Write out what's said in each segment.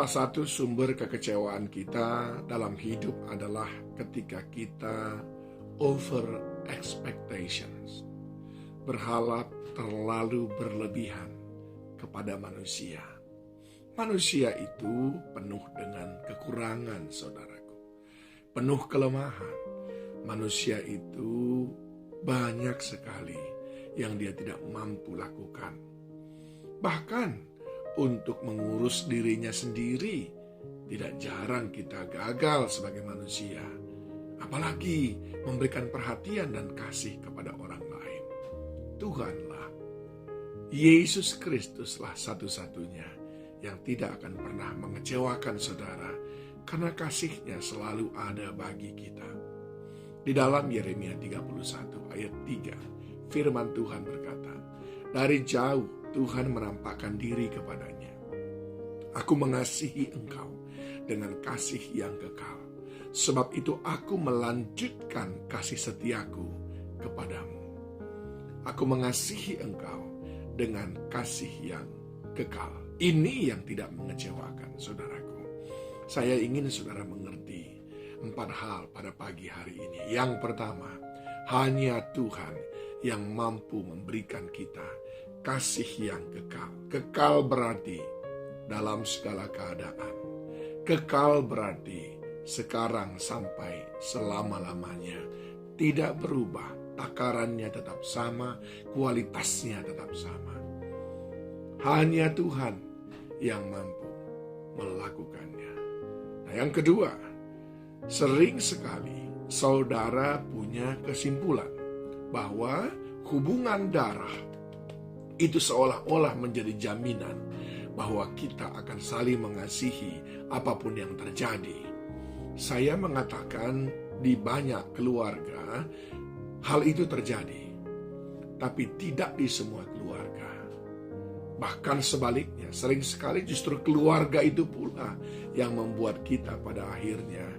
Salah satu sumber kekecewaan kita dalam hidup adalah ketika kita over expectations, berharap terlalu berlebihan kepada manusia. Manusia itu penuh dengan kekurangan, saudaraku, penuh kelemahan. Manusia itu banyak sekali yang dia tidak mampu lakukan. Bahkan untuk mengurus dirinya sendiri, tidak jarang kita gagal sebagai manusia. Apalagi memberikan perhatian dan kasih kepada orang lain. Tuhanlah, Yesus Kristuslah satu-satunya yang tidak akan pernah mengecewakan saudara, karena kasih-Nya selalu ada bagi kita. Di dalam Yeremia 31 ayat 3, firman Tuhan berkata, dari jauh Tuhan menampakkan diri kepadanya. Aku mengasihi engkau dengan kasih yang kekal. Sebab itu aku melanjutkan kasih setiaku kepadamu. Aku mengasihi engkau dengan kasih yang kekal. Ini yang tidak mengecewakan, saudaraku. Saya ingin saudara mengerti 4 hal pada pagi hari ini. Yang pertama, hanya Tuhan yang mampu memberikan kita kasih yang kekal. Kekal berarti dalam segala keadaan. Kekal berarti sekarang sampai selama-lamanya. Tidak berubah, takarannya tetap sama, kualitasnya tetap sama. Hanya Tuhan yang mampu melakukannya. Nah, yang kedua, sering sekali saudara punya kesimpulan bahwa hubungan darah itu seolah-olah menjadi jaminan bahwa kita akan saling mengasihi apapun yang terjadi. Saya mengatakan di banyak keluarga hal itu terjadi, tapi tidak di semua keluarga. Bahkan sebaliknya, sering sekali justru keluarga itu pula yang membuat kita pada akhirnya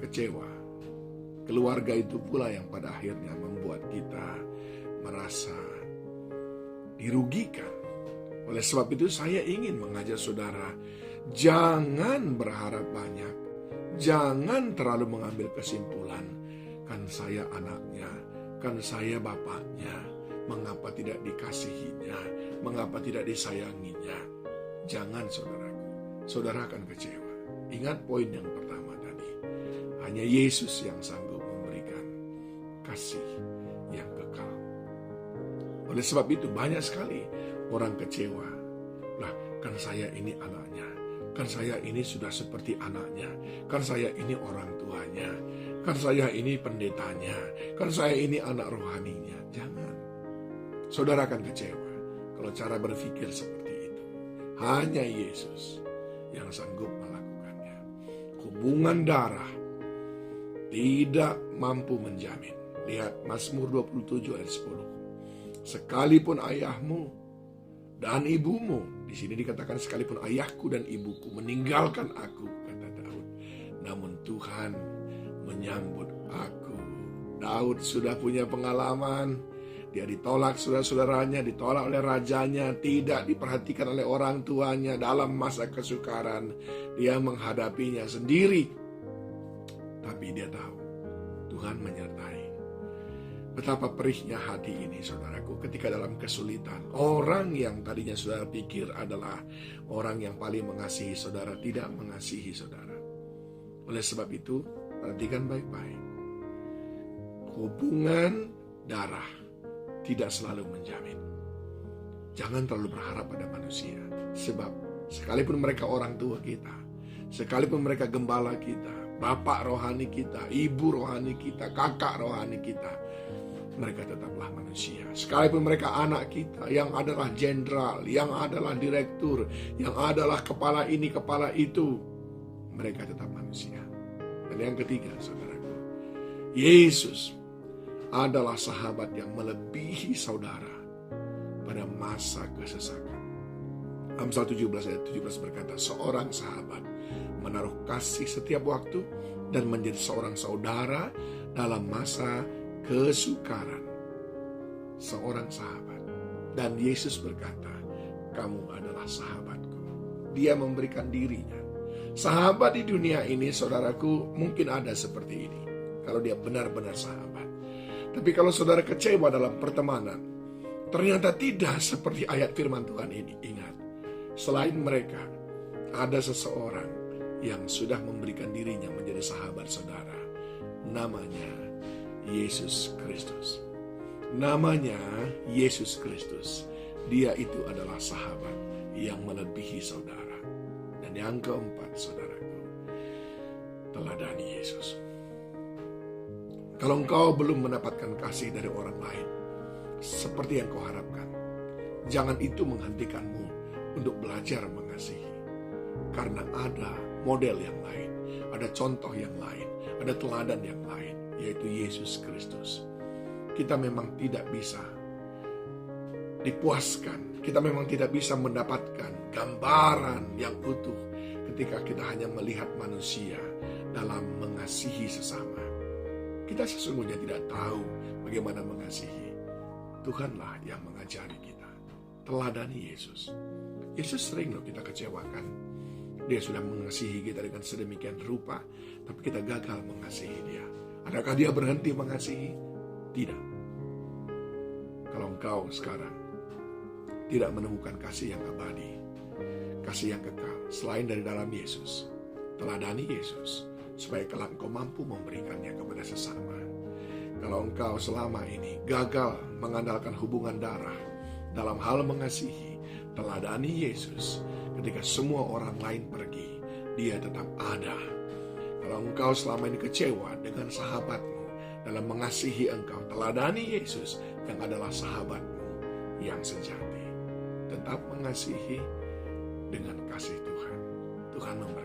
kecewa. Keluarga itu pula yang pada akhirnya membuat kita merasa dirugikan. Oleh sebab itu saya ingin mengajak saudara, jangan berharap banyak, jangan terlalu mengambil kesimpulan, kan saya anaknya, kan saya bapaknya, mengapa tidak dikasihinya, mengapa tidak disayanginya. Jangan, saudaraku, saudara akan kecewa. Ingat poin yang pertama tadi, hanya Yesus yang sanggup memberikan kasih yang kekal. Oleh sebab itu banyak sekali orang kecewa. Lah, kan saya ini anaknya, kan saya ini sudah seperti anaknya, kan saya ini orang tuanya, kan saya ini pendetanya, kan saya ini anak rohaninya. Jangan. Saudara akan kecewa kalau cara berpikir seperti itu. Hanya Yesus yang sanggup melakukannya. Hubungan darah tidak mampu menjamin. Lihat Mazmur 27 ayat 10. Sekalipun ayahmu dan ibumu, di sini dikatakan sekalipun ayahku dan ibuku meninggalkan aku, kata Daud, namun Tuhan menyambut aku. Daud sudah punya pengalaman, dia ditolak saudara-saudaranya, ditolak oleh rajanya, tidak diperhatikan oleh orang tuanya dalam masa kesukaran. Dia menghadapinya sendiri, tapi dia tahu Tuhan menyertai. Betapa perihnya hati ini, saudaraku, ketika dalam kesulitan, orang yang tadinya saudara pikir adalah orang yang paling mengasihi saudara, tidak mengasihi saudara. Oleh sebab itu, perhatikan baik-baik. Hubungan darah tidak selalu menjamin. Jangan terlalu berharap pada manusia, sebab sekalipun mereka orang tua kita, sekalipun mereka gembala kita, bapak rohani kita, ibu rohani kita, kakak rohani kita, mereka tetaplah manusia. Sekalipun mereka anak kita, yang adalah jenderal, yang adalah direktur, yang adalah kepala ini, kepala itu, mereka tetap manusia. Dan yang ketiga, saudaraku, Yesus adalah sahabat yang melebihi saudara pada masa kesesakan. Amsal 17 ayat 17 berkata, seorang sahabat menaruh kasih setiap waktu dan menjadi seorang saudara dalam masa kesukaran. Seorang sahabat. Dan Yesus berkata, kamu adalah sahabatku. dia memberikan dirinya. Sahabat di dunia ini, saudaraku, mungkin ada seperti ini, kalau dia benar-benar sahabat. Tapi kalau saudara kecewa dalam pertemanan, ternyata tidak seperti ayat firman Tuhan ini. Ingat, selain mereka, ada seseorang yang sudah memberikan dirinya menjadi sahabat saudara. Namanya Yesus Kristus. Namanya Yesus Kristus. Dia itu adalah sahabat yang melebihi saudara. Dan yang keempat, saudaraku, teladani Yesus. Kalau engkau belum mendapatkan kasih dari orang lain seperti yang kau harapkan, jangan itu menghentikanmu untuk belajar mengasihi. Karena ada model yang lain, ada contoh yang lain, ada teladan yang lain, yaitu Yesus Kristus. Kita memang tidak bisa dipuaskan, kita memang tidak bisa mendapatkan gambaran yang utuh ketika kita hanya melihat manusia dalam mengasihi sesama. Kita sesungguhnya tidak tahu bagaimana mengasihi. Tuhanlah yang mengajari kita. Teladani Yesus. Yesus sering loh kita kecewakan. Dia sudah mengasihi kita dengan sedemikian rupa, tapi kita gagal mengasihi dia. Adakah dia berhenti mengasihi? Tidak. Kalau engkau sekarang tidak menemukan kasih yang abadi, kasih yang kekal, selain dari dalam Yesus, teladani Yesus, supaya kelak engkau mampu memberikannya kepada sesama. Kalau engkau selama ini gagal mengandalkan hubungan darah dalam hal mengasihi, teladani Yesus. Ketika semua orang lain pergi, dia tetap ada. Kalau engkau selama ini kecewa dengan sahabatmu dalam mengasihi engkau, teladani Yesus yang adalah sahabatmu yang sejati. Tetap mengasihi dengan kasih Tuhan. Tuhan memberkati.